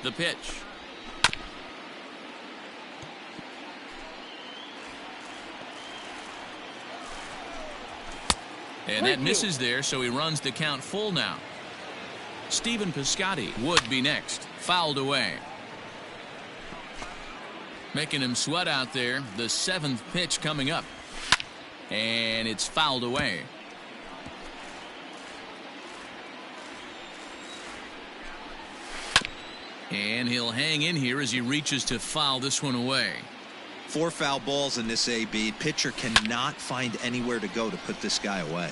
The pitch. And that misses there, so he runs the count full now. Stephen Piscotty would be next. Fouled away. Making him sweat out there. The 7th pitch coming up. And it's fouled away. And he'll hang in here as he reaches to foul this one away. 4 foul balls in this AB. Pitcher cannot find anywhere to go to put this guy away.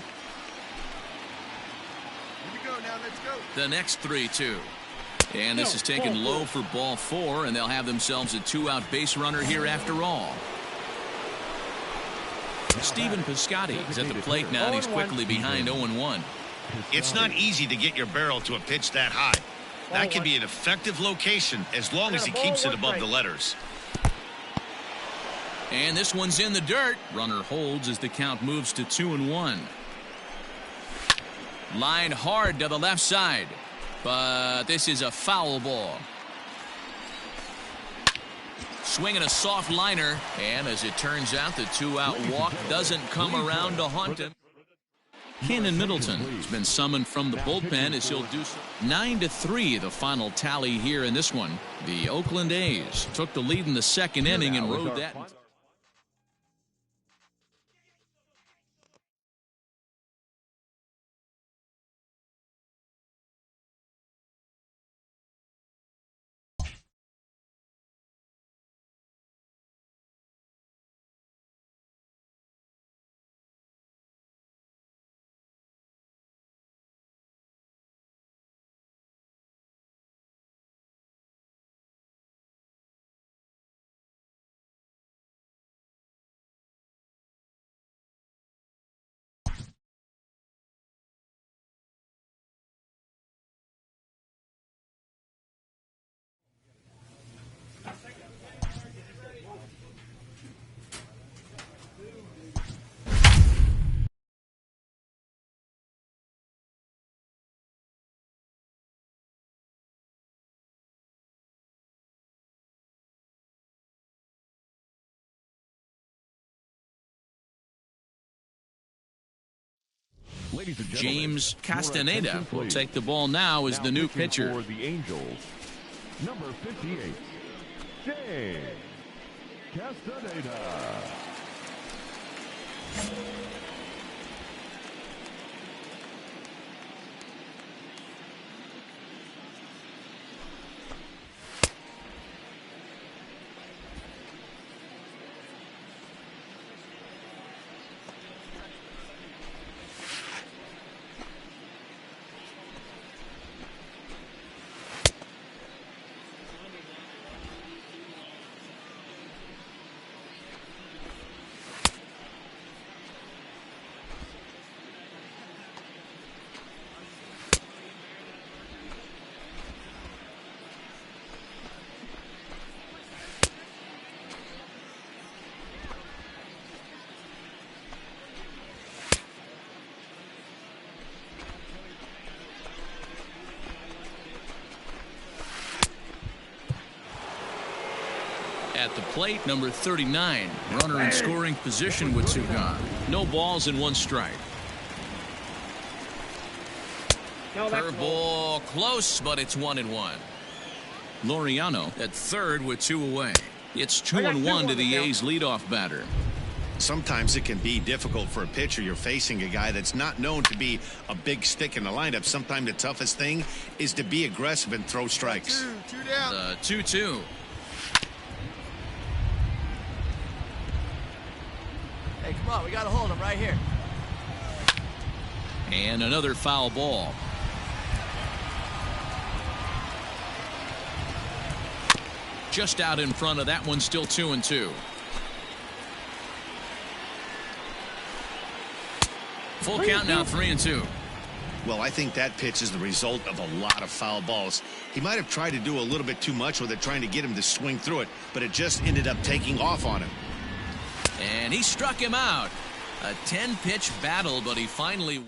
Here we go now. Let's go. The next 3-2. And this is taken low for ball 4, and they'll have themselves a 2-out base runner here after all. Stephen Piscotty is at the plate now, and he's quickly behind 0-1. It's not easy to get your barrel to a pitch that high. That can be an effective location as long as he keeps it above the letters. And this one's in the dirt. Runner holds as the count moves to 2-1. Line hard to the left side. But this is a foul ball. Swinging a soft liner. And as it turns out, the 2-out walk doesn't come around to haunt him. Cannon Middleton has been summoned from the bullpen as he'll do so. 9-3 the final tally here in this one. The Oakland A's took the lead in the 2nd inning and rode that. James Castaneda will take the ball now as the new pitcher. For the Angels, number 58, James Castaneda. At the plate, number 39. Runner in scoring position with 2 gone. No balls and 1 strike. Curveball close, but it's 1-1. Laureano at third with 2 away. It's 2-1 to the A's leadoff batter. Sometimes it can be difficult for a pitcher. You're facing a guy that's not known to be a big stick in the lineup. Sometimes the toughest thing is to be aggressive and throw strikes. 2 down. The 2-2. Hey, come on, we got to hold him right here. And another foul ball. Just out in front of that one, still 2-2. Full count now, 3-2. Well, I think that pitch is the result of a lot of foul balls. He might have tried to do a little bit too much with it, trying to get him to swing through it, but it just ended up taking off on him. And he struck him out. A 10-pitch battle, but he finally.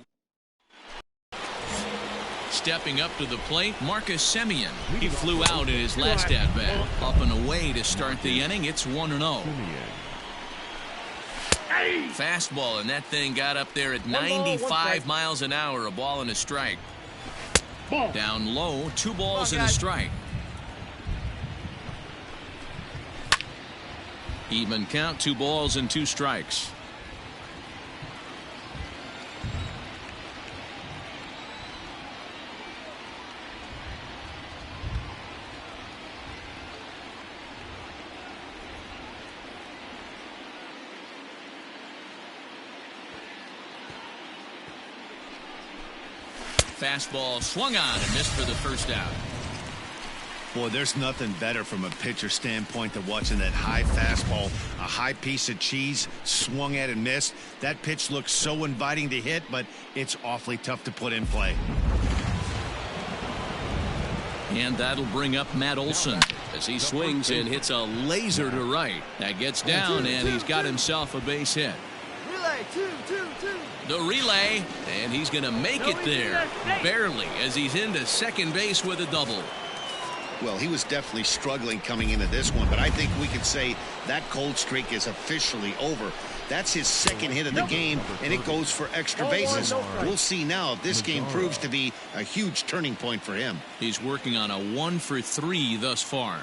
stepping up to the plate, Marcus Semien. He flew out in his last at-bat. Up and away to start the inning. It's 1-0. Fastball, and that thing got up there at 95 miles an hour. A ball and a strike. Down low, 2 balls and a strike. Even count, 2 balls and 2 strikes. Fastball swung on and missed for the first out. Boy, there's nothing better from a pitcher standpoint than watching that high fastball, a high piece of cheese, swung at and missed. That pitch looks so inviting to hit, but it's awfully tough to put in play. And that'll bring up Matt Olson as he swings and hits a laser to right. That gets down, and he's got himself a base hit. Relay, 2. The relay, and he's going to make it there, barely, as he's into second base with a double. Well, he was definitely struggling coming into this one, but I think we could say that cold streak is officially over. That's his second hit of the game, and it goes for extra bases. We'll see now if this game proves to be a huge turning point for him. He's working on a 1-for-3 thus far.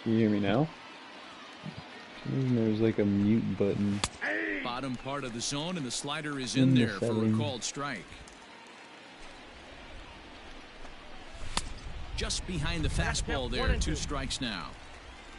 Can you hear me now? There's like a mute button. Bottom part of the zone, and the slider is in there for a called strike. Just behind the fastball there, 2 strikes now.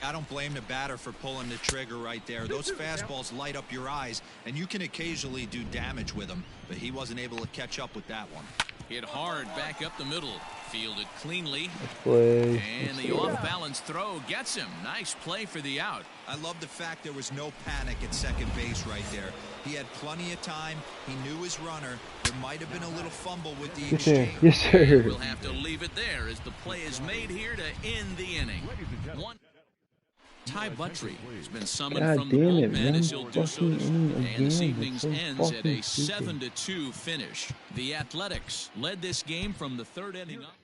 I don't blame the batter for pulling the trigger right there. Those fastballs light up your eyes, and you can occasionally do damage with them, but he wasn't able to catch up with that one. Hit hard back up the middle. Fielded cleanly. Play. And the off-balance throw gets him. Nice play for the out. I love the fact there was no panic at second base right there. He had plenty of time. He knew his runner. There might have been a little fumble with the exchange. Yes, sir. We'll have to leave it there as the play is made here to end the inning. Ty Buttrey has been summoned from the bullpen as he'll do so. And this evening's ends at a 7-2 finish. The Athletics led this game from the 3rd inning up.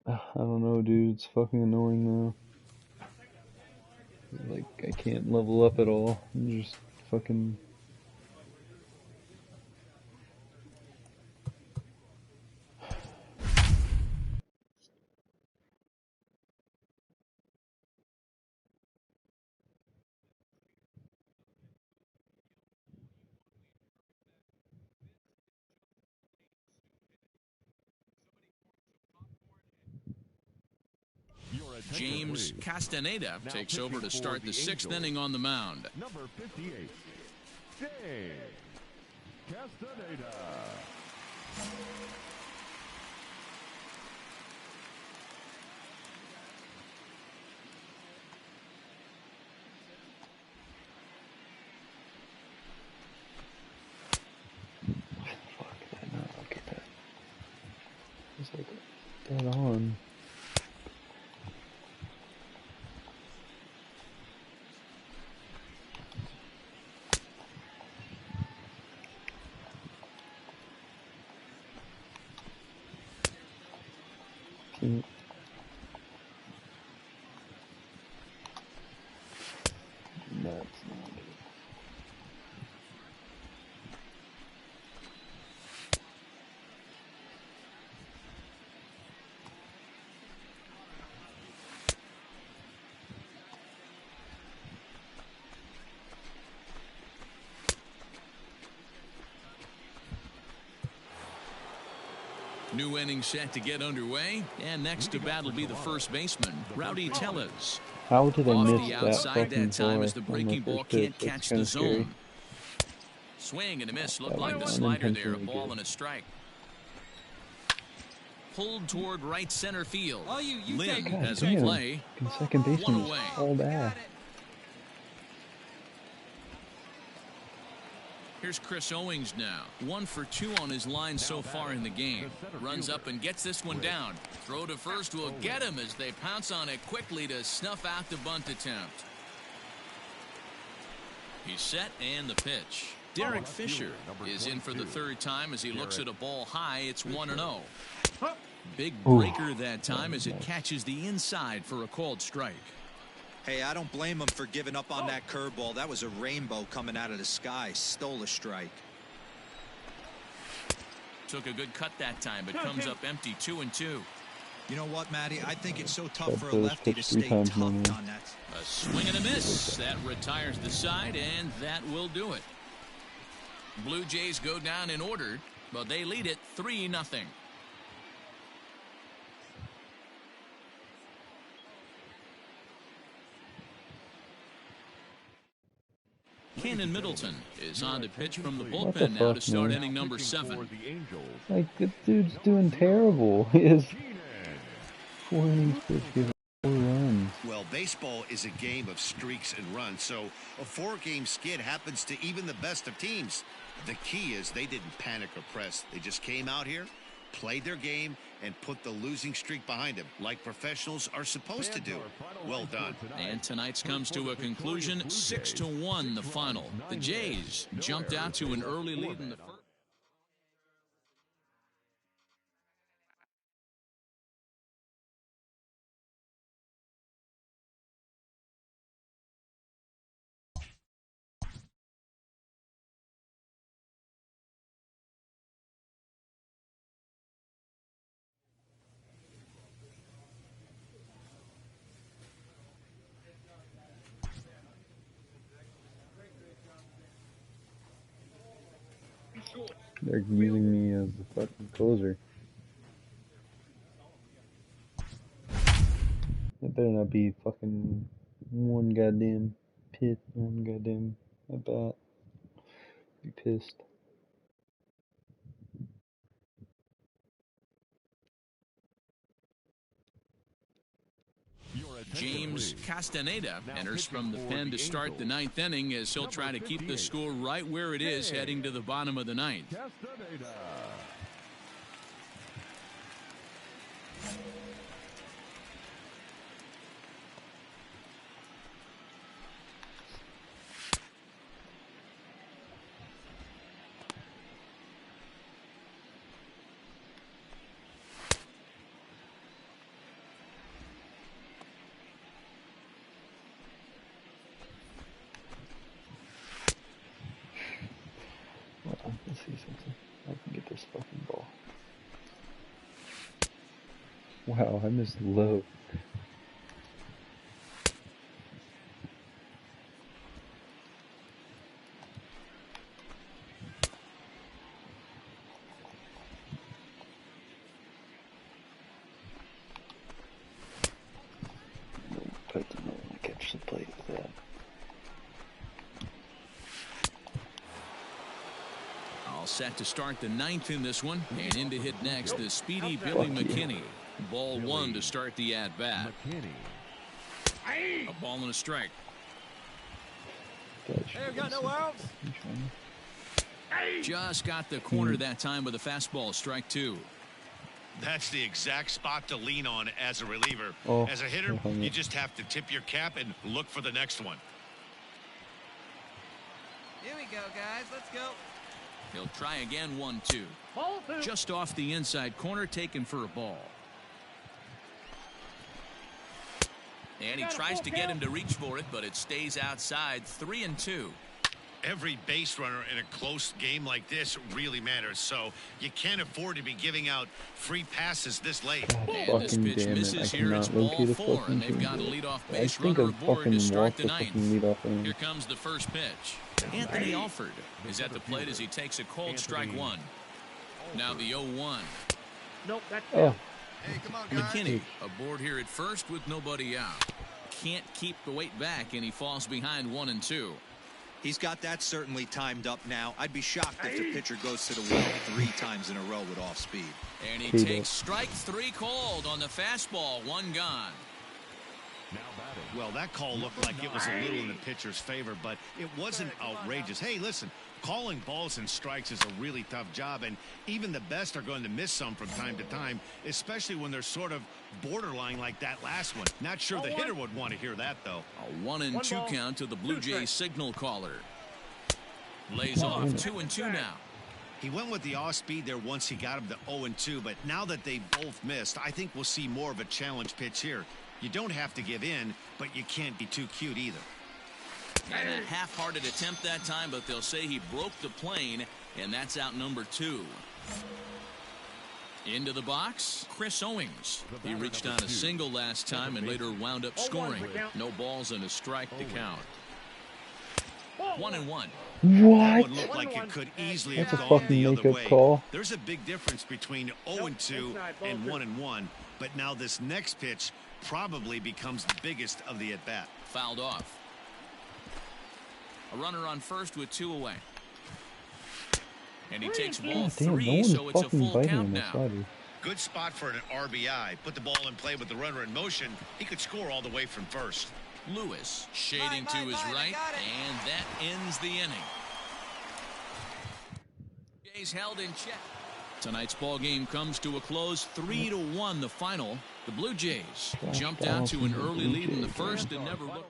I don't know, dude. It's fucking annoying though. Like, I can't level up at all. I'm just fucking... James Castaneda takes over to start the 6th inning on the mound. Number 58, James Castaneda. Fuck, did I not look at that? It's like dead on. That's not it. New inning set to get underway, and next to bat will be the first baseman, Rowdy Tellez. How did I Off miss the that outside fucking that time ball as the on my breaking ball first pitch? can't That's catch kinda the scary. zone. Swing and a miss. Looked That like was the slider there. A unintentionally ball good. and a strike. Pulled toward right center field. Oh, you Lynn take God has a damn. play. Fucking second baseman One is away. all that. Here's Chris Owings now. 1 for 2 on his line so far in the game. Runs up and gets this one down. Throw to first will get him as they pounce on it quickly to snuff out the bunt attempt. He's set and the pitch. Derek Fisher is in for the third time as he looks at a ball high. It's 1-0. Big breaker that time as it catches the inside for a called strike. Hey, I don't blame him for giving up on that curveball. That was a rainbow coming out of the sky. Stole a strike. Took a good cut that time, but comes up empty. 2-2. You know what, Matty? I think it's so tough for a those lefty to pitched 3 stay times tucked now, on man. that. A swing and a miss. That retires the side, and that will do it. Blue Jays go down in order, but they lead it 3-0. Cannon Middleton is on to pitch from the What the bullpen now to fuck, start man? inning number 7. Like, this dude's doing terrible. He has 4 innings pitched, given 4 runs. Well, baseball is a game of streaks and runs, so a 4-game skid happens to even the best of teams. The key is they didn't panic or press. They just came out here, played their game, and put the losing streak behind them, like professionals are supposed to do. Well done. And tonight's comes to a conclusion, 6-1 the final. The Jays jumped out to an early lead in the first. They're using me as the fucking closer. It better not be fucking one goddamn pit, one goddamn at bat. Be pissed. James Castaneda enters from the pen to start the 9th inning as he'll try to keep the score right where it is heading to the bottom of the 9th. Hold on, let's see something. I can get this fucking ball. Wow, I missed low. I don't know when to catch the plate with that. All set to start the 9th in this one, and in to hit next the speedy Billy McKinney. Ball 1 to start the at-bat. A ball and a strike. Hey, we got no outs. Just got the corner that time with a fastball, strike 2. That's the exact spot to lean on as a reliever. Oh, as a hitter, you just have to tip your cap and look for the next one. Here we go, guys. Let's go. He'll try again, 1-2. Just off the inside corner, taken for a ball. And he tries to get him to reach for it, but it stays outside. 3-2. Every base runner in a close game like this really matters, so you can't afford to be giving out free passes this late. And this pitch misses here. It's ball 4, and they've got a leadoff base runner aboard to start the 9th. Here comes the first pitch. Anthony Alford is at the plate as he takes a cold strike 1. Now the 0-1. Nope, that's Oh, Hey, come on, guys. McKinney aboard here at first with nobody out. Can't keep the weight back, and he falls behind 1-2. He's got that certainly timed up now. I'd be shocked if the pitcher goes to the well 3 times in a row with off speed. And he Teed takes up. strike 3 called on the fastball. 1 gone. now batting. Well, that call looked like it was a little in the pitcher's favor, but it wasn't outrageous. Hey, listen, calling balls and strikes is a really tough job, and even the best are going to miss some from time to time, especially when they're sort of borderline like that last one. Not sure the hitter would want to hear that, though. A 1-2 count to the Blue Jays signal caller. Lays off 2-2 now. He went with the off speed there once he got him to 0-2, but now that they both missed, I think we'll see more of a challenge pitch here. You don't have to give in, but you can't be too cute either. And a half-hearted attempt that time, but they'll say he broke the plane, and that's out number 2. Into the box, Chris Owings. He reached on a single last time and later wound up scoring. No balls and a strike to count. 1-1. what? That would look like it could easily That's have a gone fucking the other makeup way. call. There's a big difference between 0-2 and 1-1, but now this next pitch probably becomes the biggest of the at-bat. Fouled off. A runner on first with 2 away. And he takes ball God damn, 3, no one's so it's a fucking full biting count on my now. slider. Good spot for an RBI. Put the ball in play with the runner in motion. He could score all the way from first. Lewis shading to his I right, got it. and that ends the inning. Jays held in check. Tonight's ball game comes to a close, 3-1 the final. The Blue Jays jumped out to an early lead in the first and never looked.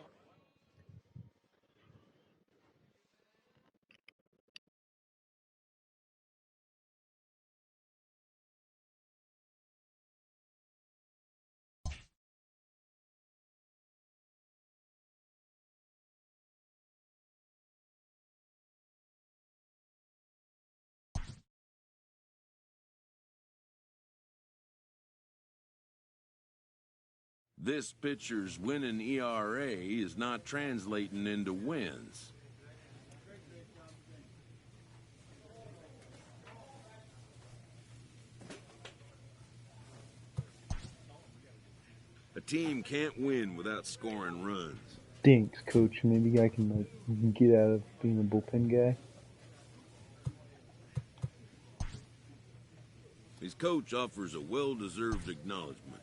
This pitcher's winning ERA is not translating into wins. A team can't win without scoring runs. Thanks, coach. Maybe I can like get out of being a bullpen guy. His coach offers a well-deserved acknowledgement.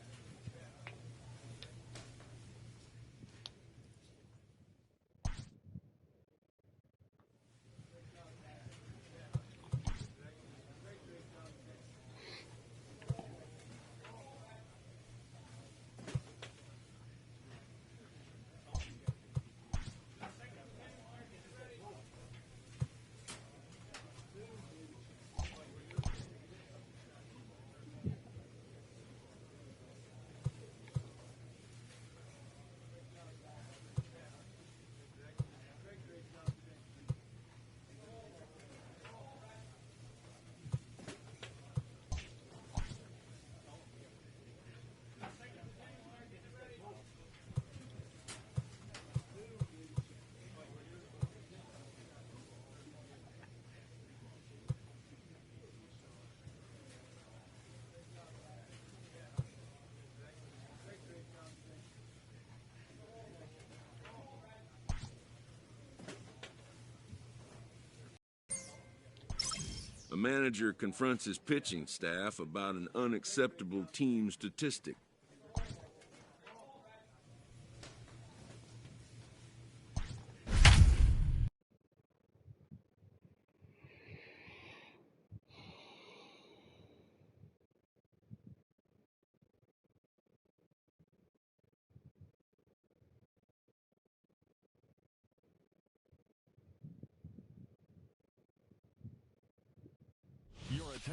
A manager confronts his pitching staff about an unacceptable team statistic.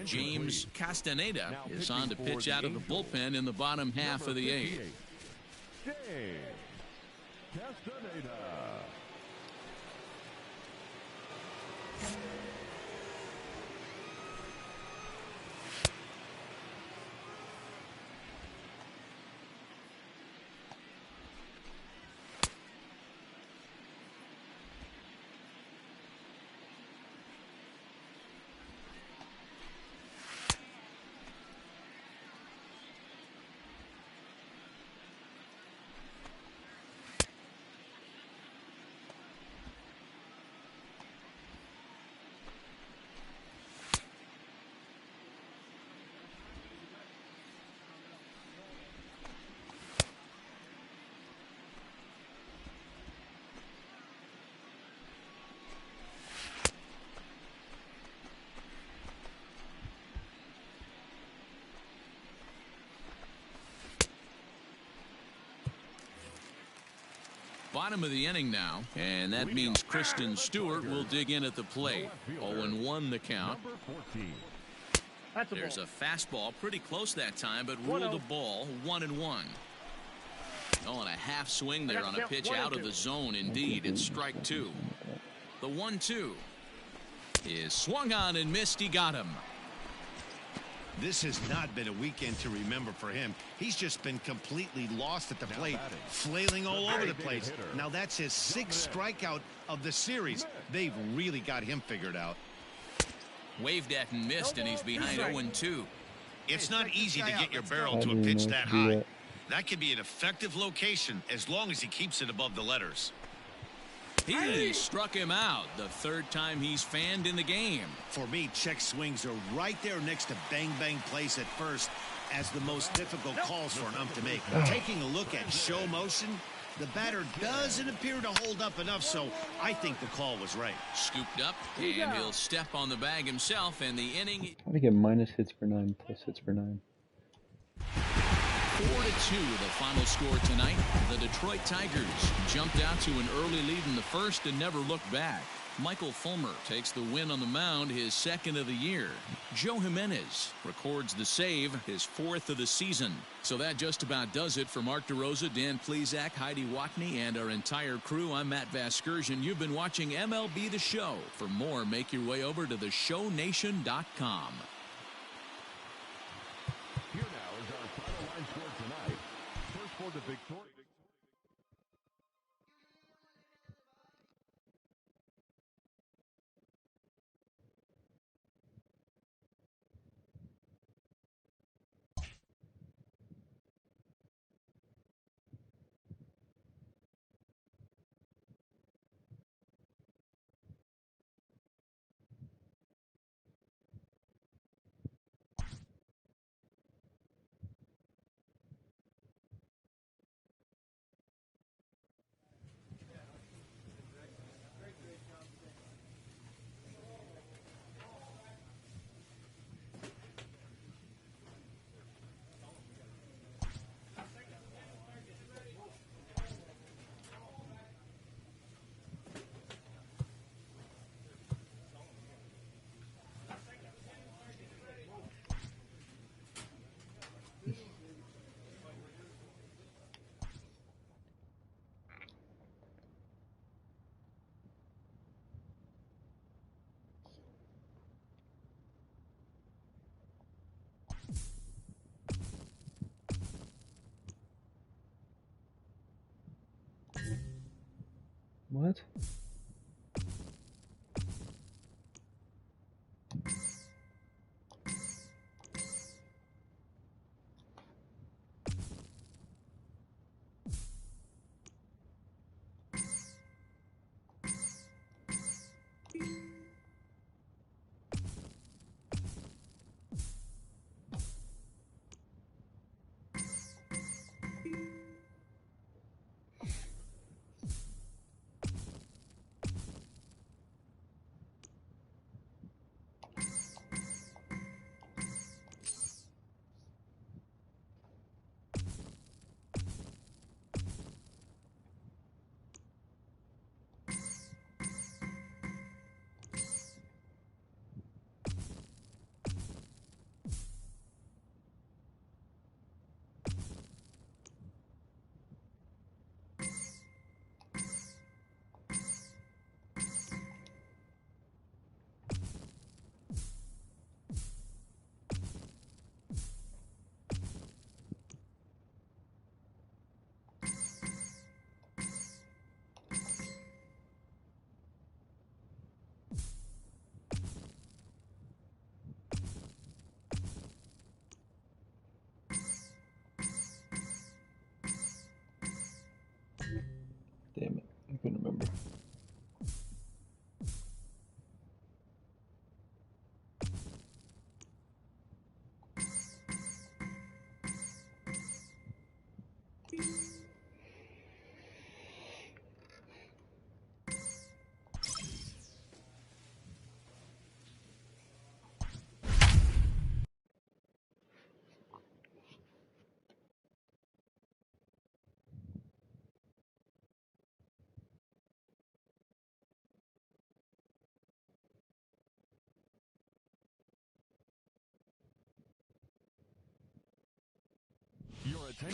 James Castaneda is on to pitch out of the bullpen in the bottom half of the 8th. Castaneda. Bottom of the inning now, and that means Kristen Stewart will dig in at the plate. 0-1 the count. There's a fastball pretty close that time, but ruled a ball. 1-1. Oh, and a half swing there on a pitch out of the zone. Indeed, it's strike two. The 1-2 is swung on and missed. He got him. This has not been a weekend to remember for him. He's just been completely lost at the plate, flailing all over the place. Now that's his 6th strikeout of the series. They've really got him figured out. Waved at and missed, and he's behind 0-2. It's not easy to get your barrel to a pitch that high. That could be an effective location as long as he keeps it above the letters. He struck him out, the 3rd time he's fanned in the game. For me, check swings are right there next to bang plays at first as the most difficult calls for an ump to make. Taking a look at show motion, the batter doesn't appear to hold up enough, so I think the call was right. Scooped up, and he'll step on the bag himself, and the inning. How to get minus hits per 9, plus hits per 9. 4-2 the final score tonight. The Detroit Tigers jumped out to an early lead in the first and never looked back. Michael Fulmer takes the win on the mound, his 2nd of the year. Joe Jimenez records the save, his 4th of the season. So that just about does it for Mark DeRosa, Dan Plesac, Heidi Watney, and our entire crew. I'm Matt Vasgersian. You've been watching MLB The Show. For more, make your way over to theshownation.com. Here now is our final line score tonight. First for the victory. What?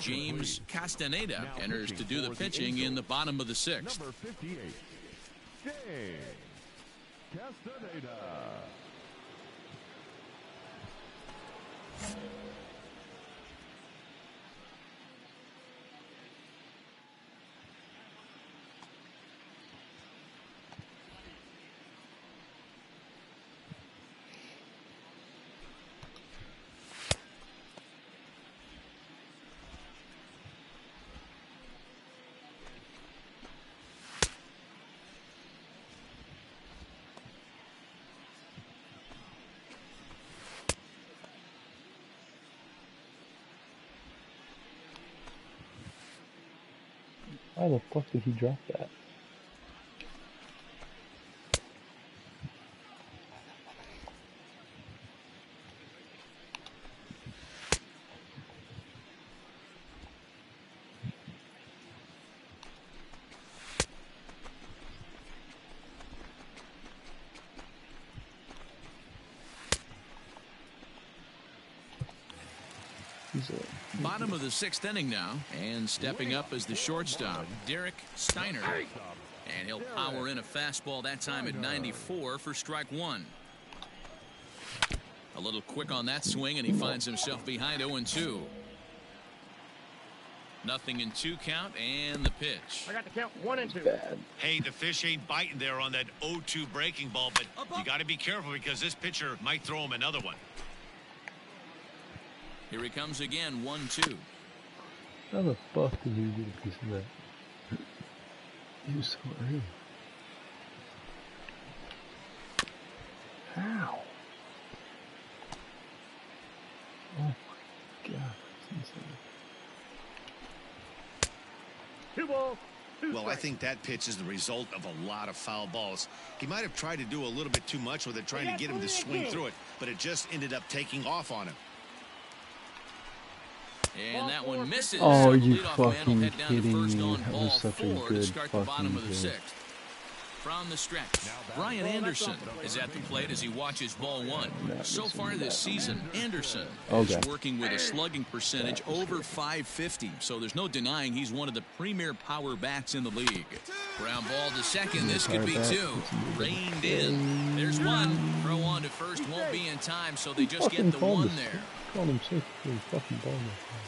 James Castaneda enters to do the pitching in the bottom of the 6th. Number 58, James Castaneda. Why the fuck did he drop that? Bottom of the 6th inning now, and stepping up as the shortstop, Derek Steiner. And he'll power in a fastball that time at 94 for strike 1. A little quick on that swing, and he finds himself behind 0-2. Nothing in 2 count, and the pitch. I got the count 1 and 2. Bad. Hey, the fish ain't biting there on that 0-2 breaking ball, but you got to be careful because this pitcher might throw him another one. Here he comes again, 1-2. How the fuck did he get a piece of that? He was so early. How? Oh my god, that's insane. 2 balls. Well, I think that pitch is the result of a lot of foul balls. He might have tried to do a little bit too much with it, trying to get him to swing through it, but it just ended up taking off on him. And that one misses. Oh, So the you leadoff man will fucking head down to kidding first me. on That ball was such a 4 to good start the bottom of the fucking 6th. From the stretch, Brian Anderson is at the plate as he watches ball 1. So far this season, Anderson is working with a slugging percentage over .550, so there's no denying he's one of the premier power bats in the league. Ground ball to second. This could be 2. Reined in. There's 1. Throw on to first won't be in time, so they just get the 1 there. Called him safe for the fucking ball.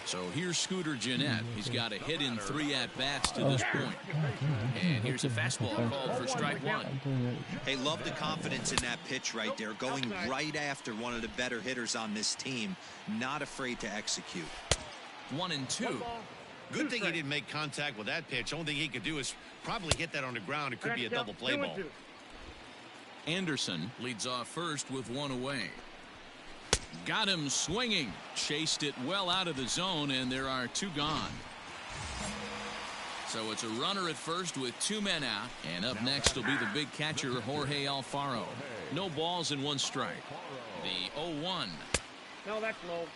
So here's Scooter Gennett. He's got a hit in 3 at-bats to this point. And here's a fastball called for strike 1. Hey, love the confidence in that pitch right there, going right after one of the better hitters on this team, not afraid to execute. 1-2. Good thing he didn't make contact with that pitch. Only thing he could do is probably hit that on the ground. It could be a double play ball. Anderson leads off first with 1 away. Got him swinging. Chased it well out of the zone, and there are 2 gone. So it's a runner at first with 2 men out. And up next will be the big catcher, Jorge Alfaro. No balls and 1 strike. The 0-1. No, that's low.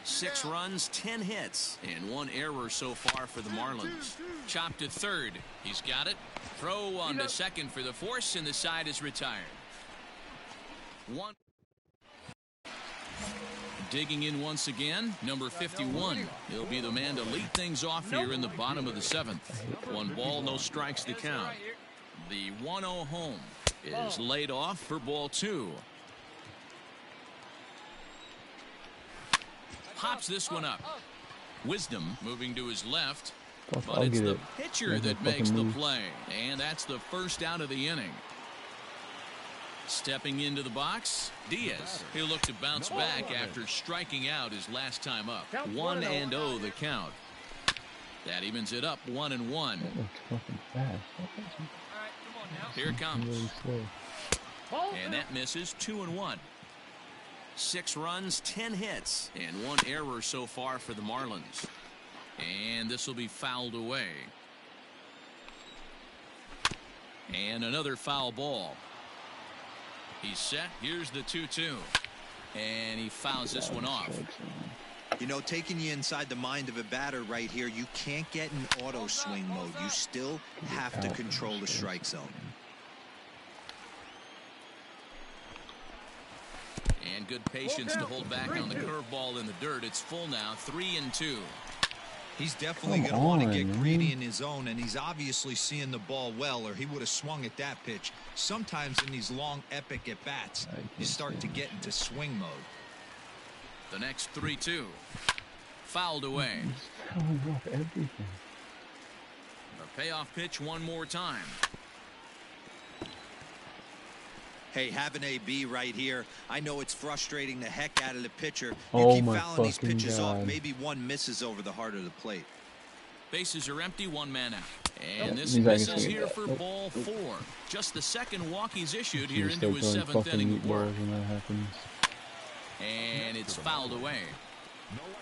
6 runs, 10 hits, and 1 error so far for the Marlins. Chopped to third. He's got it. Throw on to second for the force, and the side is retired. 1. Digging in once again, number 51. He'll be the man to lead things off here in the bottom of the 7th. 1 ball, no strikes to count. The 1-0 home is laid off for ball 2. Pops this one up. Wisdom moving to his left, but it's the pitcher that makes the play, and that's the first out of the inning. Stepping into the box, Diaz. He'll look to bounce back after striking out his last time up. 1-0 the count. That evens it up 1-1. Here it comes. And that misses. 2-1. 6 runs, 10 hits, and 1 error so far for the Marlins. And this will be fouled away. And another foul ball. He's set. Here's the 2-2. And he fouls this one off. You know, taking you inside the mind of a batter right here, you can't get in auto swing mode. You still have to control the strike zone. And good patience to hold back on the curveball in the dirt. It's full now, 3-2. He's definitely going to want to get greedy in his zone, and he's obviously seeing the ball well, or he would have swung at that pitch. Sometimes in these long, epic at-bats, you start to get into swing mode. The next 3-2. Fouled away. He's fouling off everything. A payoff pitch one more time. Hey, have an AB right here. I know it's frustrating the heck out of the pitcher. Oh, You keep my fouling these fucking pitches God. off. Maybe one misses over the heart of the plate. Bases are empty, one man out. And this He's not misses gonna here get for that. ball 4. Just the second walk he's issued You here start into his throwing 7th fucking inning of work. meatballs when that happens. And it's fouled away.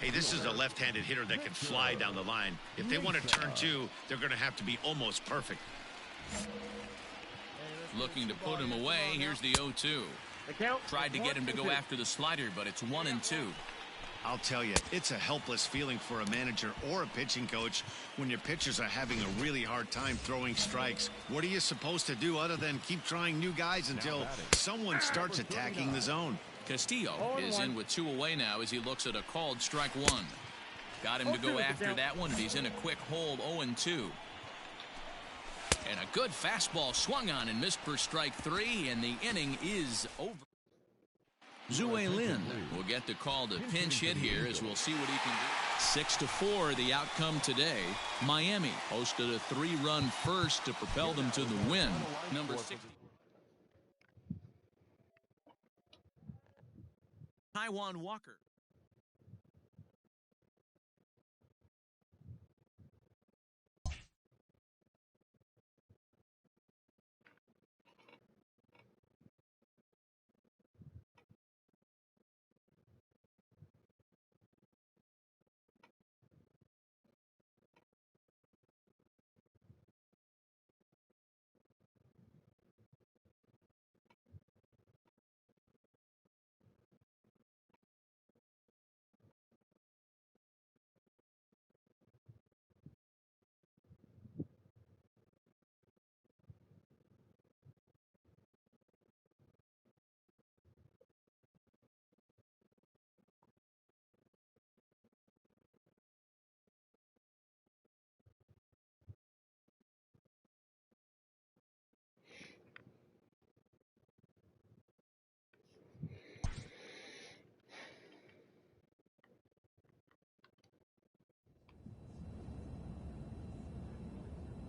Hey, this is a left-handed hitter that can fly down the line. If they want to turn two, they're going to have to be almost perfect. Looking to put him away. Here's the 0-2. The count. Tried to get him to go after the slider, but it's 1-2. I'll tell you, it's a helpless feeling for a manager or a pitching coach when your pitchers are having a really hard time throwing strikes. What are you supposed to do other than keep trying new guys until someone starts attacking the zone? Castillo is in with 2 away now as he looks at a called strike 1. Got him to go after that one, and he's in a quick hold, 0-2. And a good fastball swung on and missed for strike 3, and the inning is over. Zue Lin will get the call to pinch hit here as we'll see what he can do. 6-4 the outcome today. Miami hosted a 3-run first to propel them to the win. Number 6. Taiwan Walker.